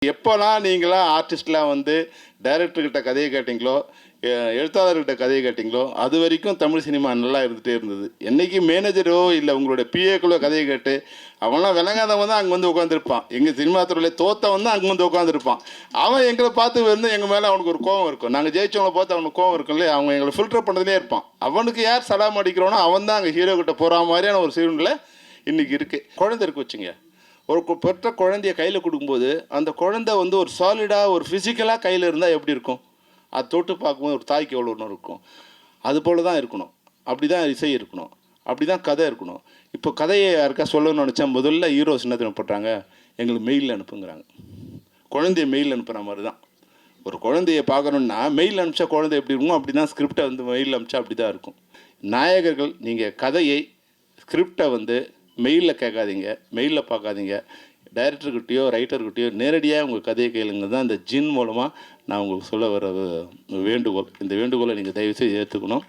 எப்போலாம் நீங்களாம் ஆர்டிஸ்ட்லாம் வந்து டைரக்டர்கிட்ட கதையை கேட்டிங்களோ, எழுத்தாளர்கிட்ட கதையை கேட்டிங்களோ, அது வரைக்கும் தமிழ் சினிமா நல்லா இருந்துகிட்டே இருந்தது. என்றைக்கு மேனேஜரோ இல்லை உங்களோட பிஏக்களோ கதையை கேட்டு அவன்லாம் விளங்காதவன் தான் அங்கே வந்து உட்காந்துருப்பான். எங்கள் சினிமா துறையில் தோற்றவன் தான் அங்கே வந்து உட்காந்துருப்பான். அவன் எங்களை பார்த்து வந்து எங்கள் மேலே அவனுக்கு ஒரு கோவம் இருக்கும். நாங்கள் ஜெயிச்சவங்களை பார்த்து அவனுக்கு கோவம் இருக்கும் இல்லையா, அவங்க எங்களை ஃபில்டர் பண்ணுறதுலே இருப்பான். அவனுக்கு யார் சலாம் அடிக்கிறோனோ அவன் தான் அங்கே ஹீரோ கிட்ட போகிற மாதிரியான ஒரு சூழ்நிலை இன்றைக்கி இருக்குது. குழந்தை இருக்கு வச்சுங்க, ஒரு பெற்ற குழந்தைய கையில் கொடுக்கும்போது அந்த குழந்தை வந்து ஒரு சாலிடாக ஒரு ஃபிசிக்கலாக கையில் இருந்தால் எப்படி இருக்கும், அது தொட்டு பார்க்கும்போது ஒரு தாய்க்கு எவ்வளோ ஒன்று இருக்கும். அது போல் தான் இருக்கணும். அப்படி தான் இசை இருக்கணும், அப்படி தான் கதை இருக்கணும். இப்போ கதையை யாருக்கா சொல்லணும்னு நினச்சா முதல்ல ஹீரோஸ் என்ன தெரியும் போட்டாங்க, எங்களுக்கு மெயிலில் அனுப்புங்கிறாங்க. குழந்தைய மெயில் அனுப்புகிற மாதிரி தான். ஒரு குழந்தைய பார்க்கணுன்னா மெயில் அனுப்பிச்சா குழந்தை எப்படி இருக்கும், அப்படி தான் ஸ்கிரிப்டை வந்து மெயில் அனுப்பிச்சா அப்படி தான் இருக்கும். நாயகர்கள் நீங்கள் கதையை ஸ்கிரிப்டை வந்து மெயிலில் கேட்காதீங்க, மெயிலில் பார்க்காதீங்க. டைரக்டர்கிட்டையோ ரைட்டர்கிட்டையோ நேரடியாக உங்கள் கதையை கேளுங்க தான் இந்த ஜின் மூலமாக நான் உங்களுக்கு சொல்ல வர வேண்டுகோள். இந்த வேண்டுகோளை நீங்கள் தயவுசெய்து ஏற்றுக்கணும்.